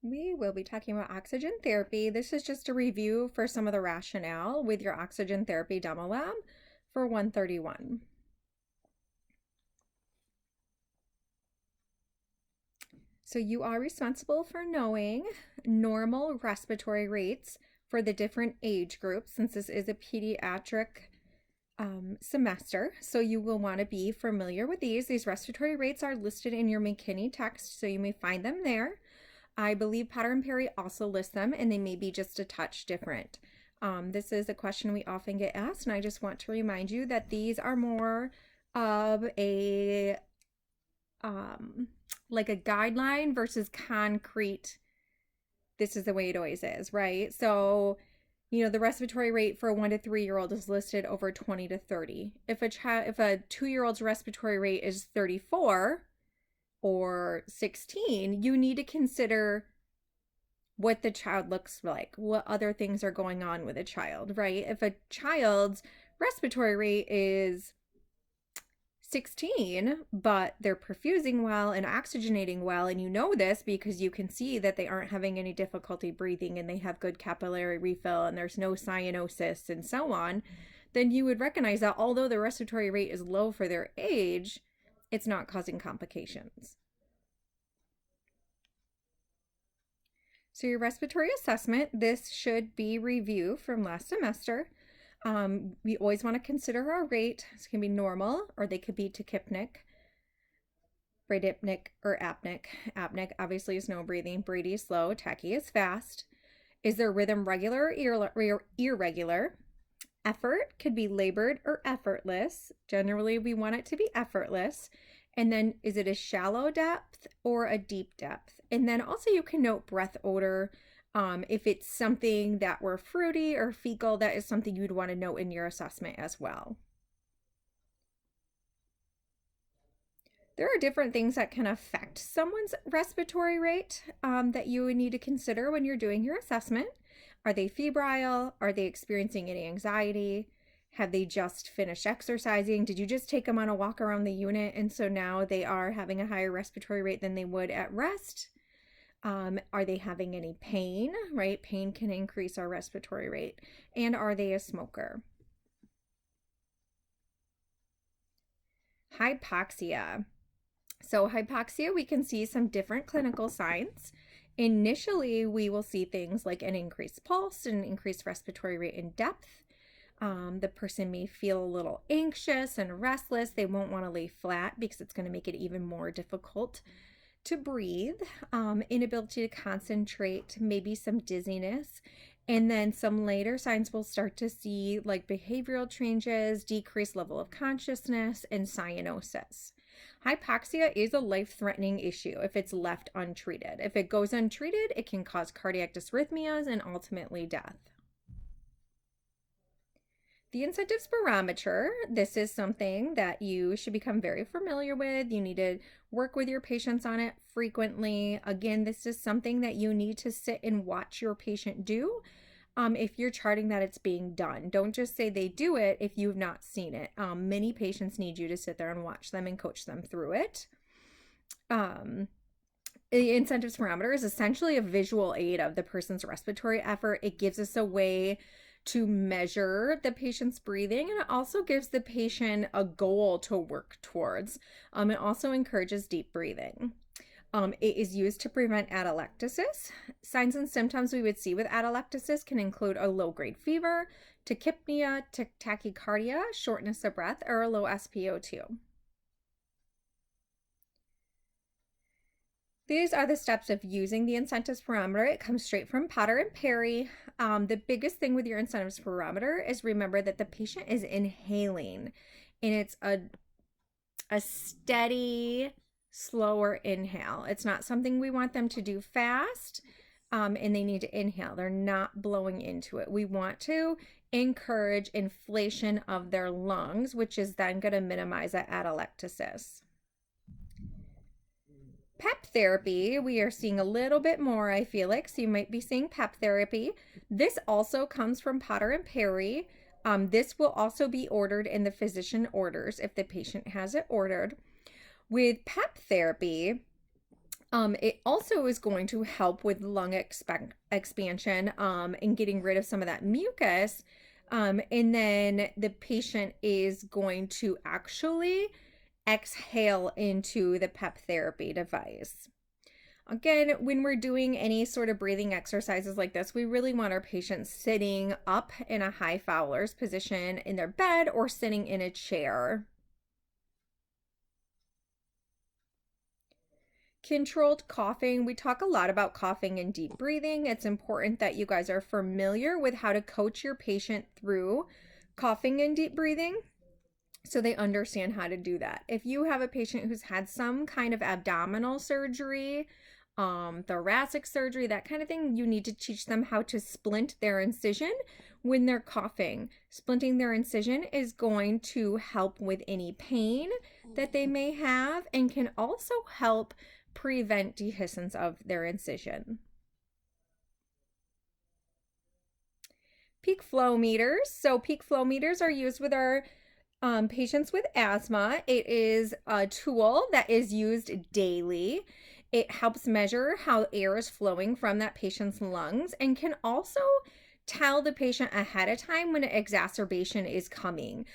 We will be talking about oxygen therapy. This is just a review for some of the rationale with your oxygen therapy demo lab for 131. So you are responsible for knowing normal respiratory rates for the different age groups, since this is a pediatric semester. So you will want to be familiar with these. These respiratory rates are listed in your McKinney text, so you may find them there. I believe Potter and Perry also list them, and they may be just a touch different. This is a question we often get asked, and I just want to remind you that these are more of a like a guideline versus concrete. This is the way it always is, right? So, you know, the respiratory rate for a 1 to 3 year old is listed over 20 to 30. If a 2-year-old's respiratory rate is 34 or 16, you need to consider what the child looks like, what other things are going on with a child, right? If a child's respiratory rate is 16, but they're perfusing well and oxygenating well, and you know this because you can see that they aren't having any difficulty breathing and they have good capillary refill and there's no cyanosis and so on, then you would recognize that although the respiratory rate is low for their age, it's not causing complications. So your respiratory assessment, this should be review from last semester. We always want to consider our rate. This can be normal, or they could be tachypnic, bradypnic, or apneic. Apneic obviously is no breathing. Brady is slow. Tachy is fast. Is their rhythm regular or irregular? Effort could be labored or effortless. Generally, we want it to be effortless. And then is it a shallow depth or a deep depth? And then also you can note breath odor. If it's something that were fruity or fecal, that is something you'd want to note in your assessment as well. There are different things that can affect someone's respiratory rate that you would need to consider when you're doing your assessment. Are they febrile? Are they experiencing any anxiety? Have they just finished exercising? Did you just take them on a walk around the unit and so now they are having a higher respiratory rate than they would at rest? Are they having any pain, right? Pain can increase our respiratory rate. And are they a smoker? Hypoxia. So hypoxia, we can see some different clinical signs. Initially, we will see things like an increased pulse, an increased respiratory rate and depth. The person may feel a little anxious and restless. They won't want to lay flat because it's going to make it even more difficult to breathe, inability to concentrate, maybe some dizziness, and then some later signs we'll start to see like behavioral changes, decreased level of consciousness, and cyanosis. Hypoxia is a life-threatening issue if it's left untreated. If it goes untreated, it can cause cardiac dysrhythmias and ultimately death. The incentive spirometer, this is something that you should become very familiar with. You need to work with your patients on it frequently. Again, this is something that you need to sit and watch your patient do if you're charting that it's being done. Don't just say they do it if you've not seen it. Many patients need you to sit there and watch them and coach them through it. The incentive spirometer is essentially a visual aid of the person's respiratory effort. It gives us a way to measure the patient's breathing, and it also gives the patient a goal to work towards. It also encourages deep breathing. It is used to prevent atelectasis. Signs and symptoms we would see with atelectasis can include a low-grade fever, tachypnea, tachycardia, shortness of breath, or a low SpO2. These are the steps of using the incentive spirometer. It comes straight from Potter and Perry. The biggest thing with your incentive spirometer is remember that the patient is inhaling, and it's a steady, slower inhale. It's not something we want them to do fast, and they need to inhale. They're not blowing into it. We want to encourage inflation of their lungs, which is then going to minimize that atelectasis. PEP therapy, we are seeing a little bit more, I feel like, so you might be seeing PEP therapy. This also comes from Potter and Perry. This will also be ordered in the physician orders if the patient has it ordered. With PEP therapy, It also is going to help with lung expansion and getting rid of some of that mucus. And then the patient is going to actually exhale into the PEP therapy device. Again, when we're doing any sort of breathing exercises like this, we really want our patients sitting up in a high Fowler's position in their bed or sitting in a chair. Controlled coughing. We talk a lot about coughing and deep breathing. It's important that you guys are familiar with how to coach your patient through coughing and deep breathing so they understand how to do that. If you have a patient who's had some kind of abdominal surgery, thoracic surgery, that kind of thing, you need to teach them how to splint their incision when they're coughing. Splinting their incision is going to help with any pain that they may have and can also help prevent dehiscence of their incision. Peak flow meters. So peak flow meters are used with our patients with asthma. It is a tool that is used daily. It helps measure how air is flowing from that patient's lungs and can also tell the patient ahead of time when an exacerbation is coming.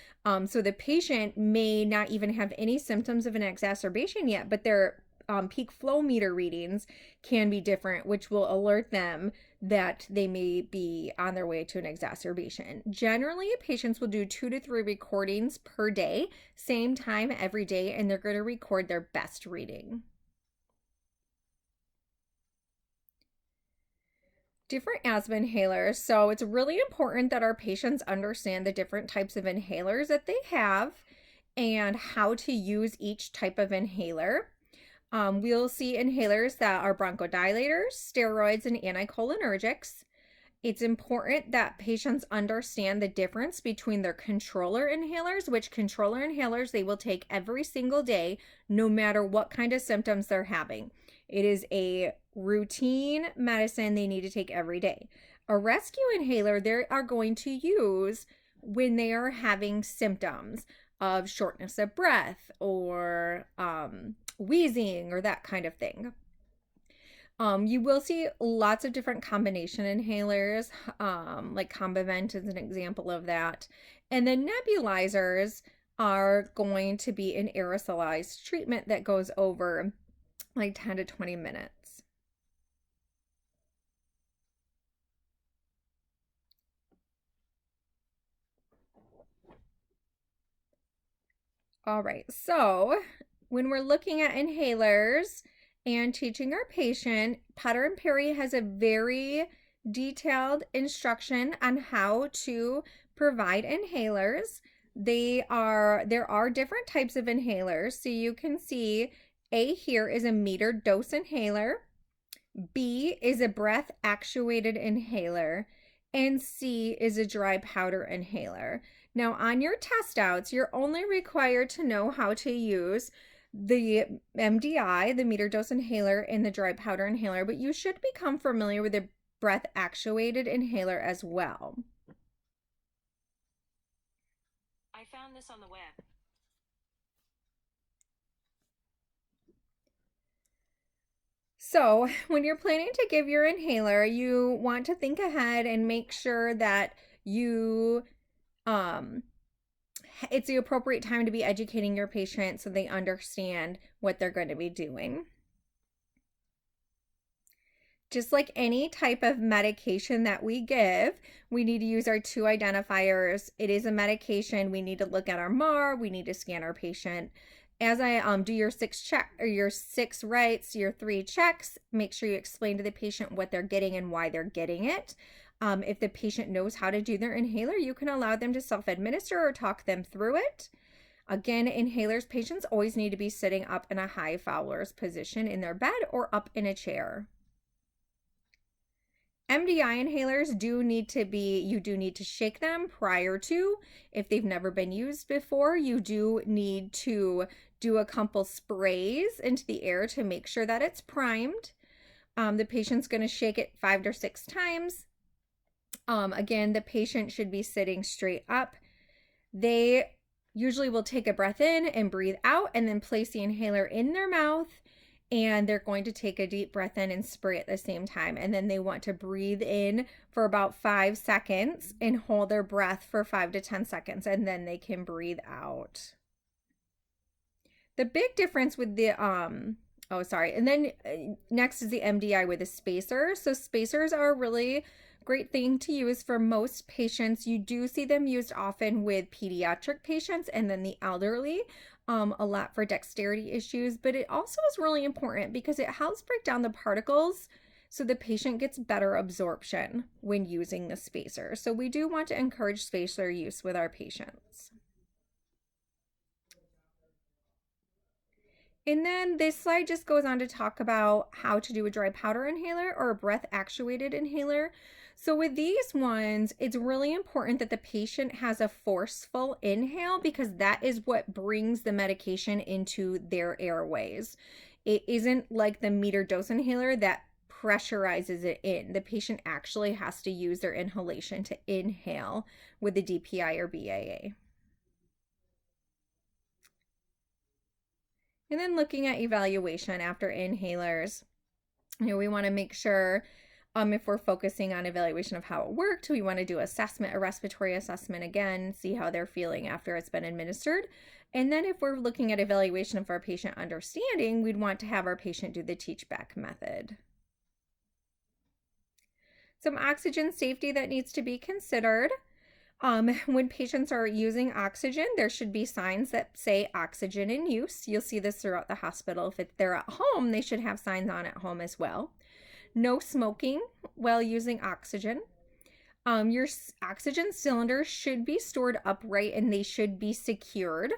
So the patient may not even have any symptoms of an exacerbation yet, but their peak flow meter readings can be different, which will alert them that they may be on their way to an exacerbation. Generally, patients will do 2 to 3 recordings per day, same time every day, and they're going to record their best reading. Different asthma inhalers. So it's really important that our patients understand the different types of inhalers that they have and how to use each type of inhaler. We'll see inhalers that are bronchodilators, steroids, and anticholinergics. It's important that patients understand the difference between their controller inhalers, which controller inhalers they will take every single day, no matter what kind of symptoms they're having. It is a routine medicine they need to take every day. A rescue inhaler they are going to use when they are having symptoms of shortness of breath or wheezing or that kind of thing. You will see lots of different combination inhalers, like Combivent is an example of that. And then nebulizers are going to be an aerosolized treatment that goes over like 10 to 20 minutes. All right, so when we're looking at inhalers and teaching our patient, Potter and Perry has a very detailed instruction on how to provide inhalers. There are different types of inhalers. So you can see A here is a metered dose inhaler. B is a breath actuated inhaler. And C is a dry powder inhaler. Now on your test outs, you're only required to know how to use the MDI, the meter dose inhaler, and the dry powder inhaler, but you should become familiar with the breath actuated inhaler as well. I found this on the web. So when you're planning to give your inhaler, you want to think ahead and make sure that you it's the appropriate time to be educating your patient so they understand what they're going to be doing. Just like any type of medication that we give, we need to use our 2 identifiers. It is a medication. We need to look at our MAR. We need to scan our patient. As I do your 6 writes, your 3 checks, make sure you explain to the patient what they're getting and why they're getting it. If the patient knows how to do their inhaler, you can allow them to self-administer or talk them through it. Again, inhalers, patients always need to be sitting up in a high Fowler's position in their bed or up in a chair. MDI inhalers you do need to shake them prior to. If they've never been used before, you do need to do a couple sprays into the air to make sure that it's primed. The patient's going to shake it 5 or 6 times. Again, the patient should be sitting straight up. They usually will take a breath in and breathe out and then place the inhaler in their mouth and they're going to take a deep breath in and spray at the same time. And then they want to breathe in for about 5 seconds and hold their breath for 5 to 10 seconds, and then they can breathe out. The big difference with the oh sorry, and then next is the MDI with a spacer. So spacers are a really great thing to use for most patients. You do see them used often with pediatric patients and then the elderly, a lot for dexterity issues, but it also is really important because it helps break down the particles so the patient gets better absorption when using the spacer. So we do want to encourage spacer use with our patients. And then this slide just goes on to talk about how to do a dry powder inhaler or a breath actuated inhaler. So with these ones, it's really important that the patient has a forceful inhale because that is what brings the medication into their airways. It isn't like the meter dose inhaler that pressurizes it in. The patient actually has to use their inhalation to inhale with the DPI or BAA. And then looking at evaluation after inhalers, we want to make sure if we're focusing on evaluation of how it worked, we want to do assessment, a respiratory assessment again, see how they're feeling after it's been administered. And then if we're looking at evaluation of our patient understanding, we'd want to have our patient do the teach-back method. Some oxygen safety that needs to be considered. When patients are using oxygen, there should be signs that say oxygen in use. You'll see this throughout the hospital. If they're at home, they should have signs on at home as well. No smoking while using oxygen. Your oxygen cylinders should be stored upright and they should be secured.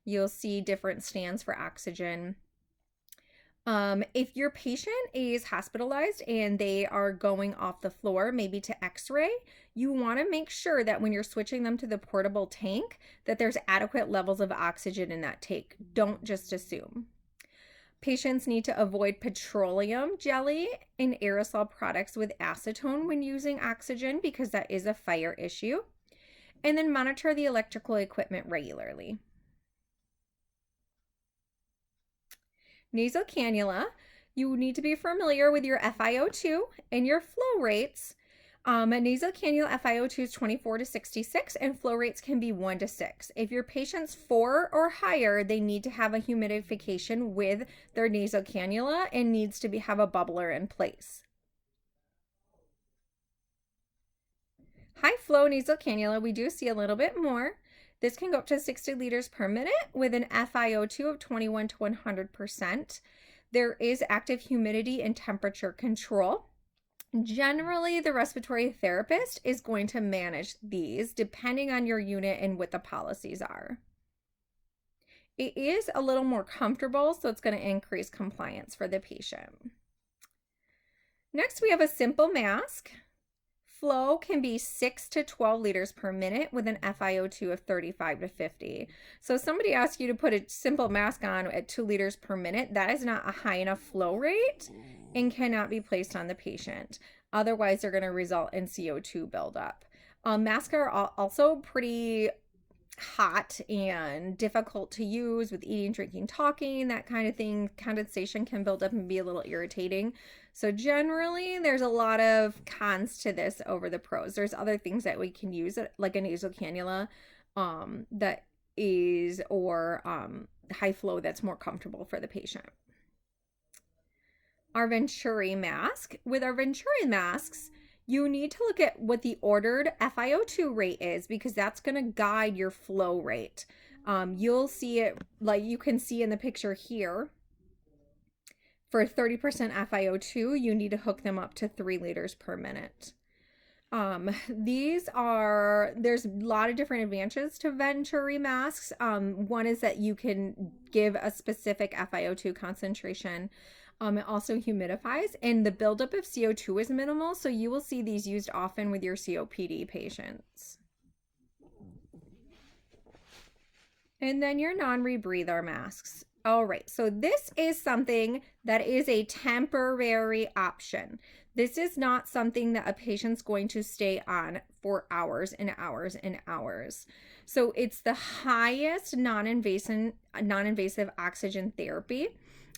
You'll see different stands for oxygen. If your patient is hospitalized and they are going off the floor, maybe to x-ray, you want to make sure that when you're switching them to the portable tank, that there's adequate levels of oxygen in that tank. Don't just assume. Patients need to avoid petroleum jelly and aerosol products with acetone when using oxygen because that is a fire issue. And then monitor the electrical equipment regularly. Nasal cannula, you need to be familiar with your FiO2 and your flow rates. A nasal cannula FiO2 is 24 to 66 and flow rates can be 1 to 6. If your patient's 4 or higher, they need to have a humidification with their nasal cannula and needs to have a bubbler in place. High flow nasal cannula, we do see a little bit more. This can go up to 60 liters per minute with an FiO2 of 21 to 100%. There is active humidity and temperature control. Generally, the respiratory therapist is going to manage these depending on your unit and what the policies are. It is a little more comfortable, so it's going to increase compliance for the patient. Next, we have a simple mask. Flow can be 6 to 12 liters per minute with an FiO2 of 35 to 50. So if somebody asks you to put a simple mask on at 2 liters per minute, that is not a high enough flow rate and cannot be placed on the patient. Otherwise, they're going to result in CO2 buildup. Masks are also pretty hot and difficult to use with eating, drinking, talking, that kind of thing. Condensation can build up and be a little irritating. So generally, there's a lot of cons to this over the pros. There's other things that we can use, like a nasal cannula that is, or high flow that's more comfortable for the patient. Our Venturi mask. With our Venturi masks, you need to look at what the ordered FiO2 rate is because that's going to guide your flow rate. You'll see it like you can see in the picture here. For 30% FiO2, you need to hook them up to 3 liters per minute. There's a lot of different advantages to Venturi masks. One is that you can give a specific FiO2 concentration. It also humidifies and the buildup of CO2 is minimal. So you will see these used often with your COPD patients. And then your non-rebreather masks. All right, so this is something that is a temporary option. This is not something that a patient's going to stay on for hours and hours and hours. So it's the highest non-invasive oxygen therapy.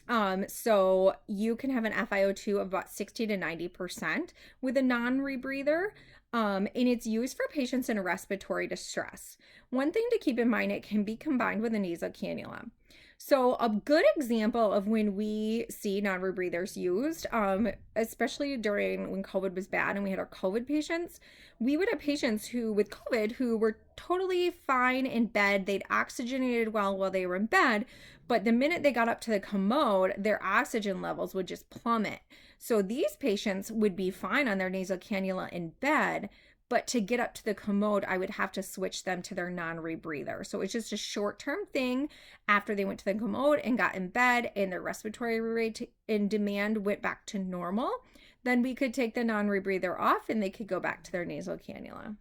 So you can have an FiO2 of about 60 to 90% with a non-rebreather. And it's used for patients in respiratory distress. One thing to keep in mind, it can be combined with a nasal cannula. So a good example of when we see non-rebreathers used, especially during when COVID was bad and we had our COVID patients, we would have patients who with COVID who were totally fine in bed. They'd oxygenated well while they were in bed, but the minute they got up to the commode, their oxygen levels would just plummet. So these patients would be fine on their nasal cannula in bed, but to get up to the commode, I would have to switch them to their non-rebreather. So it's just a short-term thing after they went to the commode and got in bed and their respiratory rate and demand went back to normal. Then we could take the non-rebreather off and they could go back to their nasal cannula.